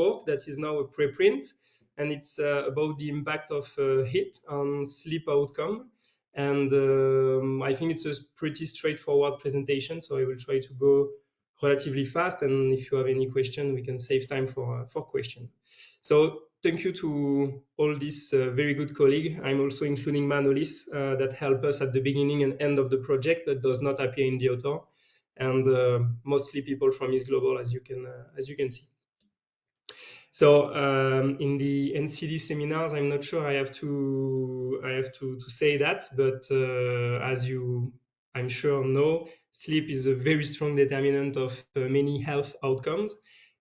work that is now a preprint, and it's about the impact of heat on sleep outcome. And I think it's a pretty straightforward presentation, so I will try to go relatively fast. And if you have any question, we can save time for question. So thank you to all these very good colleagues. I'm also including Manolis that helped us at the beginning and end of the project, that does not appear in the author, and mostly people from East Global, as you can see. So in the NCD seminars, I'm not sure I have to say that, but as you, I'm sure, know, sleep is a very strong determinant of many health outcomes.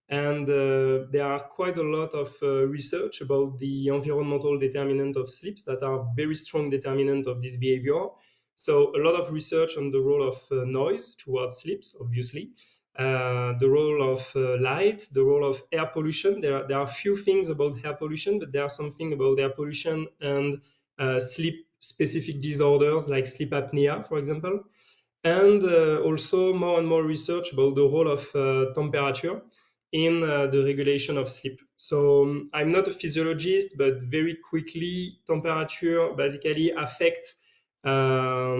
And there are quite a lot of research about the environmental determinant of sleep that are very strong determinant of this behavior. So a lot of research on the role of noise towards sleeps, obviously, the role of light, the role of air pollution. There are a few things about air pollution, but there are something about air pollution and sleep-specific disorders like sleep apnea, for example. And also more and more research about the role of temperature in the regulation of sleep. So I'm not a physiologist, but very quickly, temperature basically affects our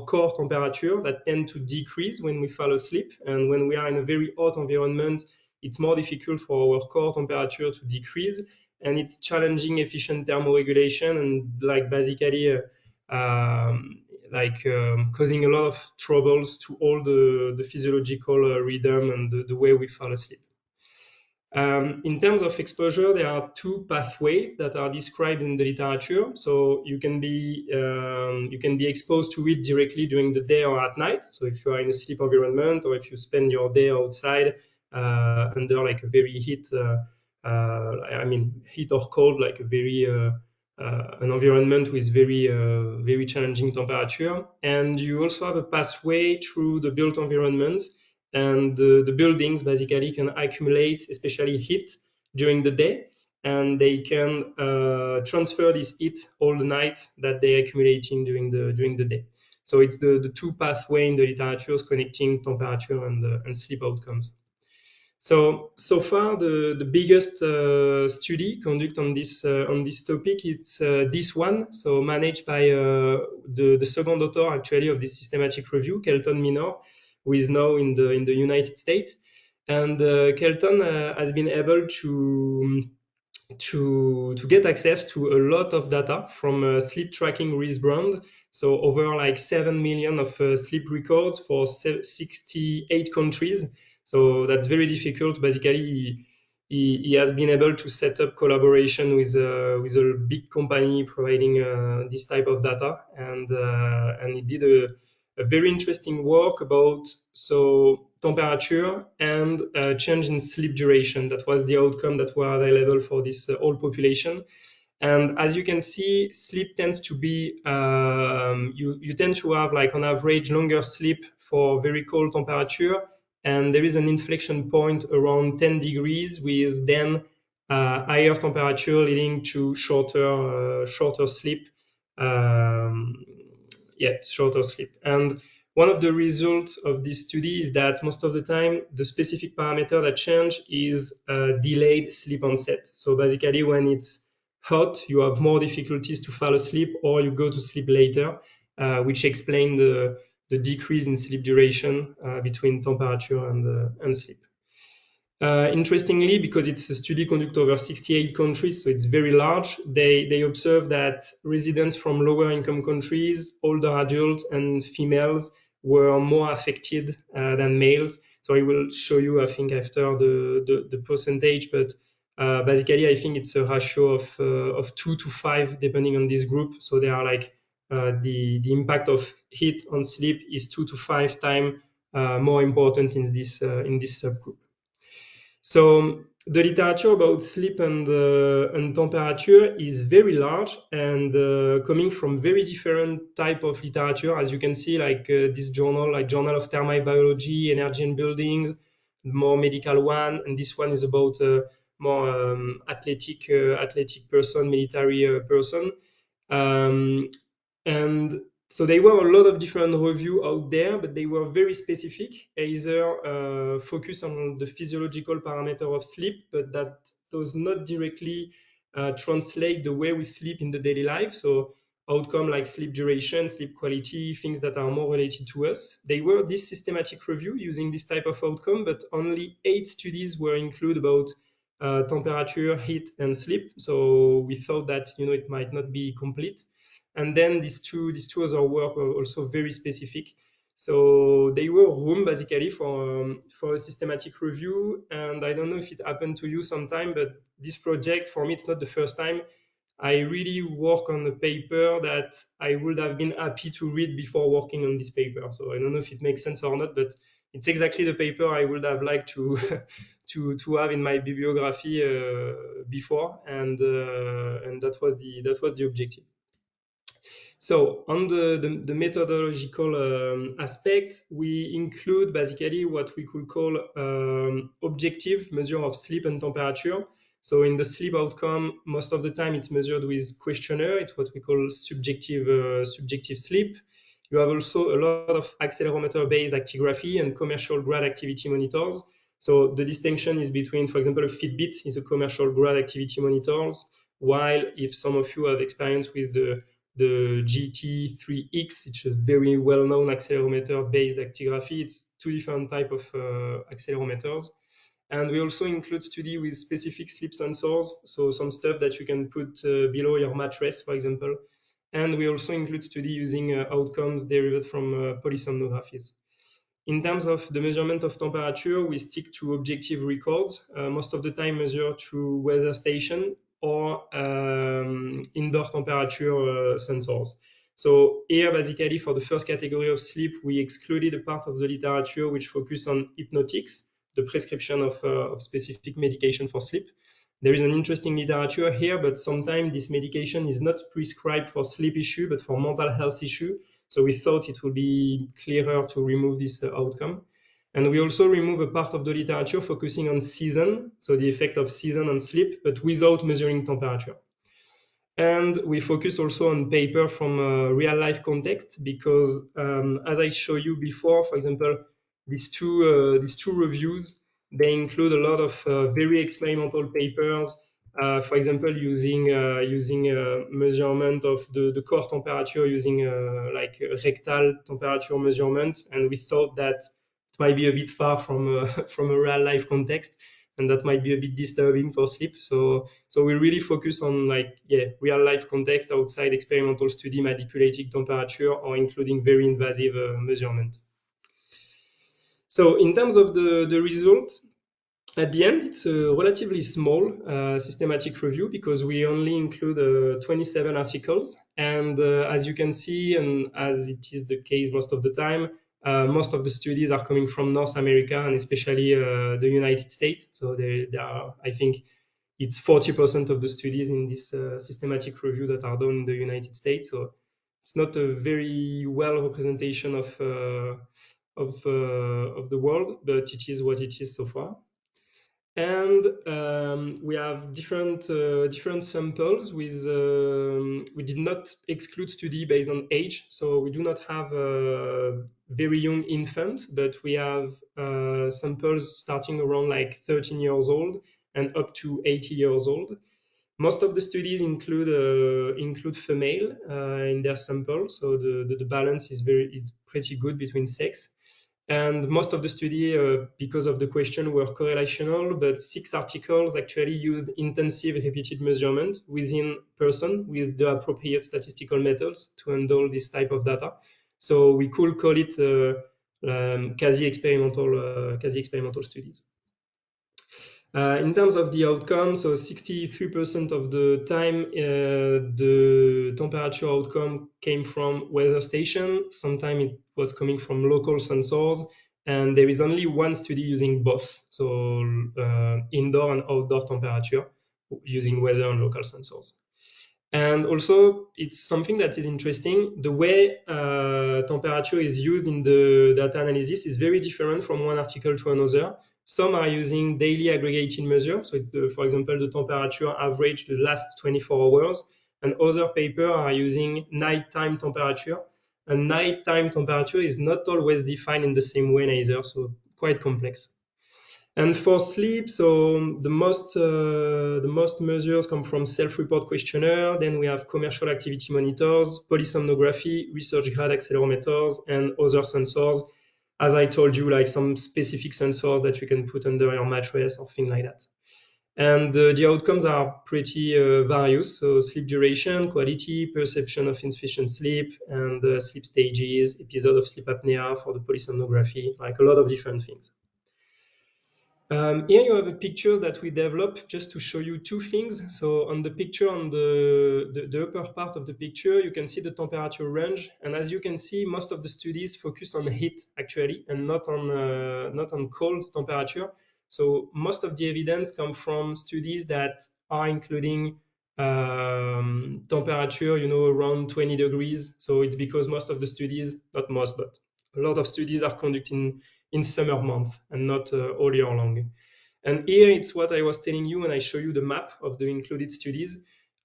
core temperature that tend to decrease when we fall asleep. And when we are in a very hot environment, it's more difficult for our core temperature to decrease, and it's challenging efficient thermoregulation and like basically causing a lot of troubles to all the physiological rhythm and the way we fall asleep. In terms of exposure, there are two pathways that are described in the literature. So you can be exposed to it directly during the day or at night. So if you are in a sleep environment, or if you spend your day outside under like a very heat or cold, like a very an environment with very challenging temperature. And you also have a pathway through the built environment. And the buildings basically can accumulate, especially heat, during the day, and they can transfer this heat all the night that they're accumulating during the day. So it's the two pathways in the literature connecting temperature and sleep outcomes. So far, the biggest study conducted on this topic, it's this one. So managed by the second author actually of this systematic review, Kelton Minor, who is now in the United States. And Kelton has been able to get access to a lot of data from sleep tracking wristband. So over like 7 million of sleep records for 68 countries. So that's very difficult. Basically, he has been able to set up collaboration with a big company providing this type of data, and he did a very interesting work about temperature and change in sleep duration. That was the outcome that were available for this whole population. And as you can see, sleep tends to be, you tend to have like on average longer sleep for very cold temperature. And there is an inflection point around 10 degrees with then higher temperature leading to shorter sleep. Shorter sleep. And one of the results of this study is that most of the time, the specific parameter that change is delayed sleep onset. So basically, when it's hot, you have more difficulties to fall asleep, or you go to sleep later, which explain the decrease in sleep duration between temperature and sleep. Interestingly, because it's a study conducted over 68 countries, so it's very large, they observe that residents from lower income countries, older adults and females were more affected than males. So I will show you, I think, after the percentage, but basically I think it's a ratio of 2 to 5 depending on this group. So they are like the impact of heat on sleep is 2 to 5 times more important in this subgroup. So the literature about sleep and temperature is very large and coming from very different type of literature. As you can see, like this journal, like Journal of Thermal Biology, Energy and Buildings, more medical one, and this one is about more athletic person, military person. And So there were a lot of different reviews out there, but they were very specific, either focus on the physiological parameter of sleep, but that does not directly translate the way we sleep in the daily life. So outcome like sleep duration, sleep quality, things that are more related to us. They were this systematic review using this type of outcome, but only 8 studies were included about temperature, heat, and sleep. So we thought that it might not be complete. And then these two other work were also very specific. So they were room basically for a systematic review. And I don't know if it happened to you sometime, but this project for me, it's not the first time. I really work on a paper that I would have been happy to read before working on this paper. So I don't know if it makes sense or not, but it's exactly the paper I would have liked to to have in my bibliography before, and that was the objective. So on the methodological aspect, we include basically what we could call objective measure of sleep and temperature. So in the sleep outcome, most of the time it's measured with questionnaire. It's what we call subjective sleep. You have also a lot of accelerometer-based actigraphy and commercial grade activity monitors. So the distinction is between, for example, a Fitbit is a commercial grade activity monitors, while if some of you have experience with the GT3X, which is a very well-known accelerometer-based actigraphy. It's two different type of accelerometers. And we also include study with specific sleep sensors, so some stuff that you can put below your mattress, for example. And we also include study using outcomes derived from polysomnographies. In terms of the measurement of temperature, we stick to objective records, most of the time measured through weather station or indoor temperature sensors. So here, basically, for the first category of sleep, we excluded a part of the literature which focused on hypnotics, the prescription of specific medication for sleep. There is an interesting literature here, but sometimes this medication is not prescribed for sleep issue, but for mental health issue. So we thought it would be clearer to remove this outcome. And we also remove a part of the literature focusing on season, so the effect of season on sleep, but without measuring temperature. And we focus also on paper from a real life context because, as I showed you before, for example, these two reviews, they include a lot of very experimental papers. For example, using measurement of the core temperature using like rectal temperature measurement, and we thought that it might be a bit far from from a real life context, and that might be a bit disturbing for sleep. So we really focus on real life context outside experimental study manipulating temperature or including very invasive measurement. So in terms of the result, at the end, it's a relatively small systematic review because we only include 27 articles. And as you can see, and as it is the case most of the time, most of the studies are coming from North America and especially the United States. So there are, I think, it's 40% of the studies in this systematic review that are done in the United States. So it's not a very well representation of the world, but it is what it is so far. And we have different samples with we did not exclude study based on age, so we do not have very young infants, but we have samples starting around like 13 years old and up to 80 years old. Most of the studies include female in their sample, so the balance is pretty good between sex. And most of the study, because of the question, were correlational, but 6 articles actually used intensive repeated measurement within person with the appropriate statistical methods to handle this type of data. So we could call it quasi-experimental studies. In terms of the outcome, so 63% of the time, the temperature outcome came from weather station. Sometimes it was coming from local sensors, and there is only one study using both, so indoor and outdoor temperature, using weather and local sensors. And also, it's something that is interesting. The way temperature is used in the data analysis is very different from one article to another. Some are using daily aggregated measure. So it's, for example, the temperature average the last 24 hours. And other papers are using nighttime temperature. And nighttime temperature is not always defined in the same way neither, so quite complex. And for sleep, so the most measures come from self-report questionnaire. Then we have commercial activity monitors, polysomnography, research grade accelerometers, and other sensors. As I told you, like some specific sensors that you can put under your mattress or things like that. And the outcomes are pretty various. So sleep duration, quality, perception of insufficient sleep, and sleep stages, episode of sleep apnea for the polysomnography, like a lot of different things. Here you have a picture that we developed just to show you two things. So on the picture, on the upper part of the picture, you can see the temperature range. And as you can see, most of the studies focus on heat actually, and not on cold temperature. So most of the evidence come from studies that are including temperature, around 20 degrees. So it's because most of the studies, not most, but a lot of studies are conducted in summer month and not all year long. And here it's what I was telling you when I show you the map of the included studies.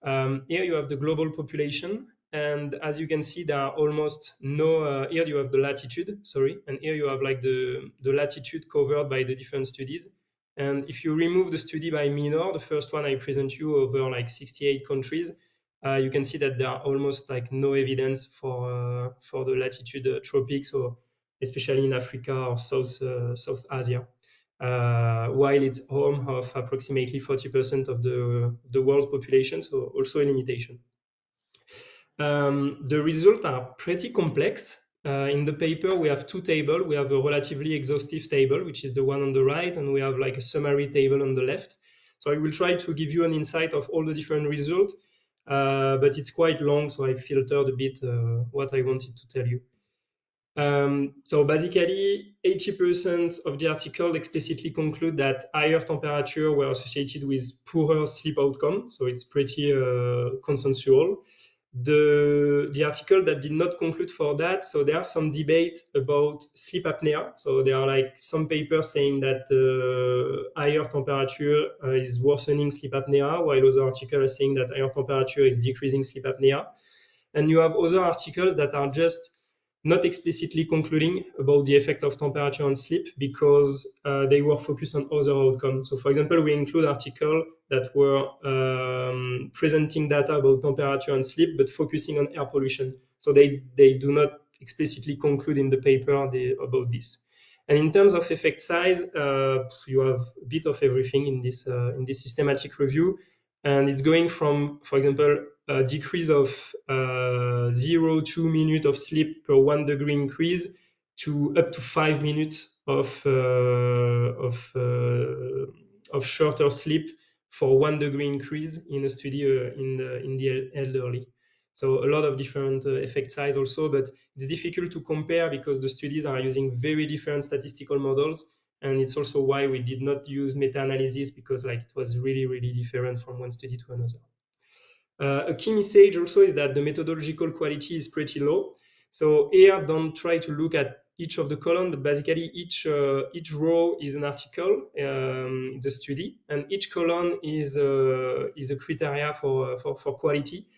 Here you have the global population. And as you can see, there are almost no, here you have the latitude, sorry. And here you have like the latitude covered by the different studies. And if you remove the study by minor, the first one I present you over like 68 countries, you can see that there are almost like no evidence for the latitude tropics, or especially in Africa or South Asia, while it's home of approximately 40% of the world population, so also a limitation. The results are pretty complex. In the paper, we have two tables. We have a relatively exhaustive table, which is the one on the right, and we have like a summary table on the left. So I will try to give you an insight of all the different results, but it's quite long, so I filtered a bit what I wanted to tell you. So basically, 80% of the article explicitly conclude that higher temperature were associated with poorer sleep outcome. So it's pretty consensual. The article that did not conclude for that, so there are some debate about sleep apnea. So there are like some papers saying that higher temperature is worsening sleep apnea, while other articles are saying that higher temperature is decreasing sleep apnea. And you have other articles that are just not explicitly concluding about the effect of temperature on sleep because they were focused on other outcomes. So for example, we include articles that were presenting data about temperature and sleep, but focusing on air pollution. So they do not explicitly conclude in the paper about this. And in terms of effect size, you have a bit of everything in this systematic review. And it's going from, for example, a decrease of 0.2 minutes of sleep per 1 degree increase to up to 5 minutes of shorter sleep for 1 degree increase in a study in the elderly. So a lot of different effect size also, but it's difficult to compare because the studies are using very different statistical models. And it's also why we did not use meta-analysis, because like it was really, really different from one study to another. A key message also is that the methodological quality is pretty low. So here, don't try to look at each of the columns, but basically each row is an article, it's a study, and each column is a criteria for quality.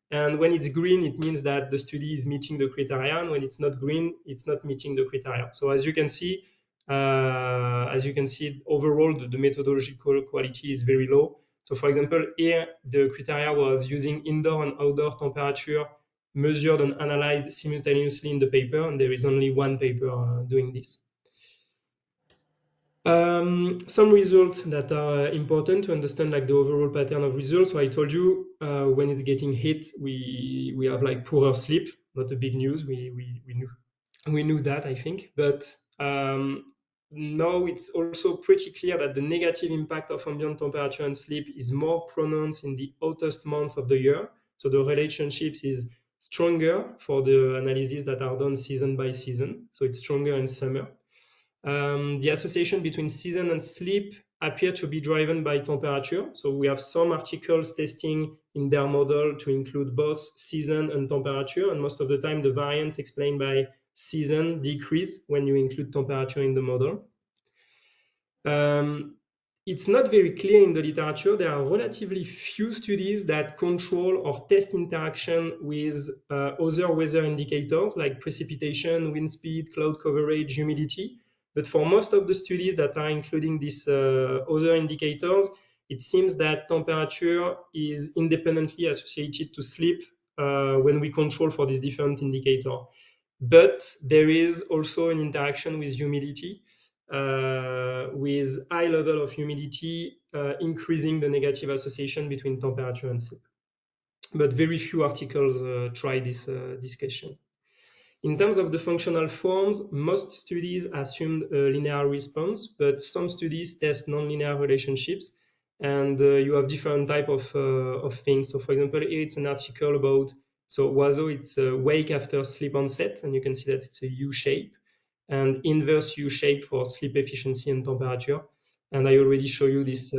And when it's green, it means that the study is meeting the criteria, and when it's not green, it's not meeting the criteria. So as you can see, overall, the methodological quality is very low. So for example, here, the criteria was using indoor and outdoor temperature measured and analyzed simultaneously in the paper, and there is only one paper doing this. Some results that are important to understand like the overall pattern of results. So I told you when it's getting hit, we have like poorer sleep. Not a big news. We knew that, I think, but now it's also pretty clear that the negative impact of ambient temperature and sleep is more pronounced in the hottest months of the year. So the relationships is stronger for the analyses that are done season by season. So it's stronger in summer. The association between season and sleep appear to be driven by temperature. So we have some articles testing in their model to include both season and temperature, and most of the time the variance explained by season decrease when you include temperature in the model. it's not very clear in the literature. There are relatively few studies that control or test interaction with other weather indicators like precipitation, wind speed, cloud coverage, humidity. But for most of the studies that are including these other indicators, it seems that temperature is independently associated to sleep when we control for this different indicator. But there is also an interaction with humidity, with high level of humidity increasing the negative association between temperature and sleep. But very few articles try this question. In terms of the functional forms, most studies assumed a linear response, but some studies test nonlinear relationships, and you have different type of things. So, for example, here it's an article about WASO. It's wake after sleep onset, and you can see that it's a U shape, and inverse U shape for sleep efficiency and temperature. And I already show you this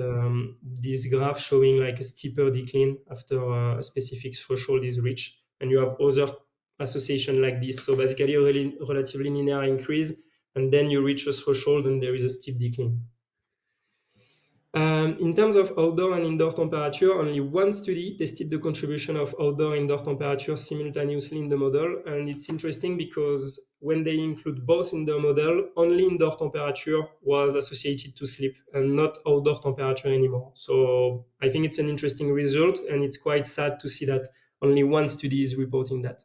graph showing like a steeper decline after a specific threshold is reached, and you have other association like this. So basically a really relatively linear increase, and then you reach a threshold and there is a steep decline. In terms of outdoor and indoor temperature, only one study tested the contribution of outdoor and indoor temperature simultaneously in the model. And it's interesting because when they include both in the model, only indoor temperature was associated to sleep and not outdoor temperature anymore. So I think it's an interesting result, and it's quite sad to see that only one study is reporting that.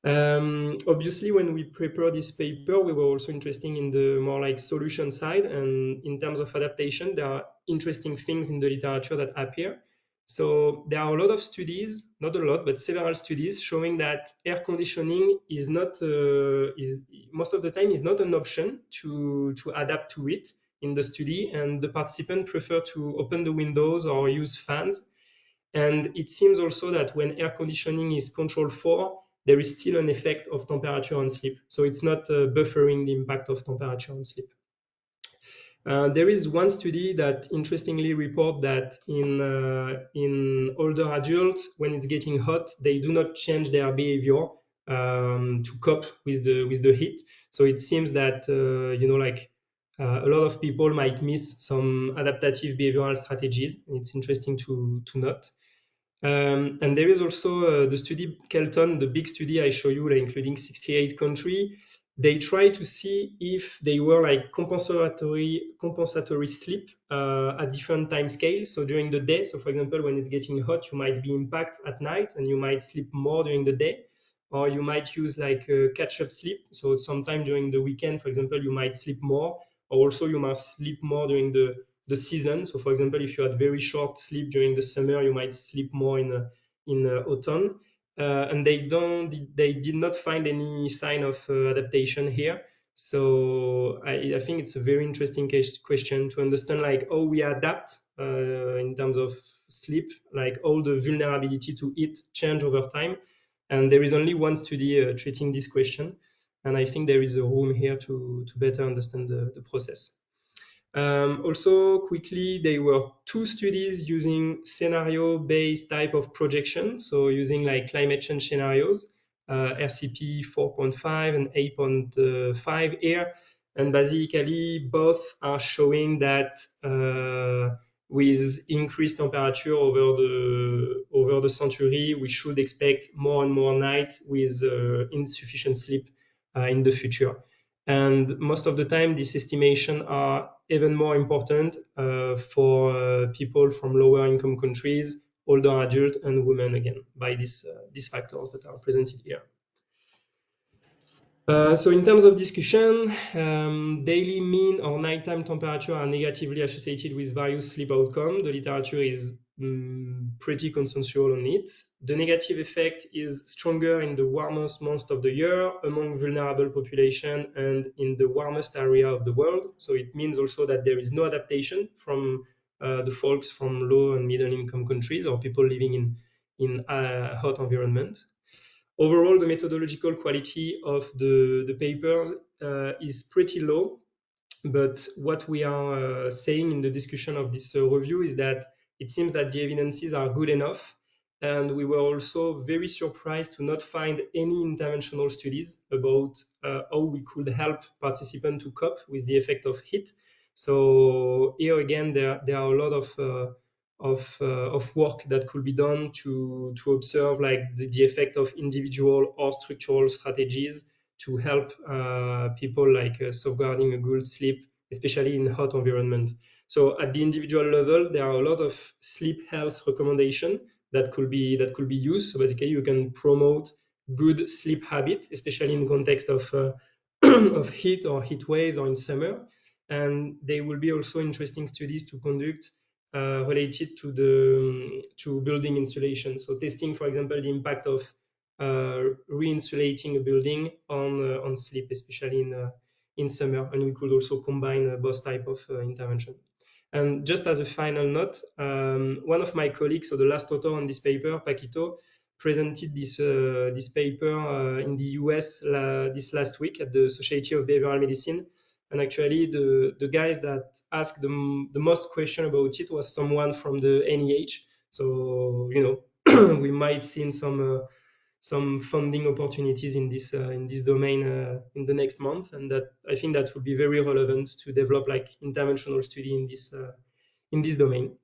Obviously, when we prepare this paper, we were also interested in the more like solution side. And in terms of adaptation, there are interesting things in the literature that appear. So there are a lot of studies, not a lot, but several studies showing that air conditioning is not, is most of the time is not an option to adapt to it in the study. And the participants prefer to open the windows or use fans. And it seems also that when air conditioning is controlled for, there is still an effect of temperature on sleep. So it's not buffering the impact of temperature on sleep. There is one study that interestingly report that in older adults, when it's getting hot, they do not change their behavior to cope with the heat. So it seems that a lot of people might miss some adaptative behavioral strategies. It's interesting to note. And there is also the study Kelton, the big study I show you, like, including 68 countries. They try to see if they were like compensatory sleep at different time scales. So during the day, so for example, when it's getting hot, you might be impacted at night and you might sleep more during the day, or you might use like catch-up sleep. So sometime during the weekend, for example, you might sleep more, or also you must sleep more during the season. So, for example, if you had very short sleep during the summer, you might sleep more in autumn. And they did not find any sign of adaptation here. So I think it's a very interesting question to understand like how we adapt in terms of sleep, like all the vulnerability to it change over time. And there is only one study treating this question. And I think there is a room here to better understand the process. Also, quickly, there were two studies using scenario-based type of projection, so using like climate change scenarios, RCP 4.5 and 8.5 here, and basically both are showing that with increased temperature over the century, we should expect more and more nights with insufficient sleep in the future. And most of the time, these estimations are even more important for people from lower income countries, older adults, and women, again, by these factors that are presented here. So in terms of discussion, daily mean or nighttime temperature are negatively associated with various sleep outcomes. The literature is pretty consensual on it. The negative effect is stronger in the warmest months of the year among vulnerable population and in the warmest area of the world. So it means also that there is no adaptation from the folks from low and middle income countries or people living in hot environment. Overall, the methodological quality of the papers is pretty low, but what we are saying in the discussion of this review is that it seems that the evidences are good enough, and we were also very surprised to not find any interventional studies about how we could help participants to cope with the effect of heat. So here again, there are a lot of work that could be done to observe like the effect of individual or structural strategies to help people like safeguarding a good sleep, especially in hot environment. So at the individual level, there are a lot of sleep health recommendations that could be used. So basically, you can promote good sleep habit, especially in the context of of heat or heat waves or in summer. And there will be also interesting studies to conduct related to building insulation. So testing, for example, the impact of re-insulating a building on sleep, especially in summer. And we could also combine both type of intervention. And just as a final note, one of my colleagues, so the last author on this paper, Paquito, presented this paper in the US this last week at the Society of Behavioral Medicine. And actually, the guys that asked the most question about it was someone from the NEH. So, we might see some funding opportunities in this domain in the next month, and that I think that would be very relevant to develop like interventional study in this domain.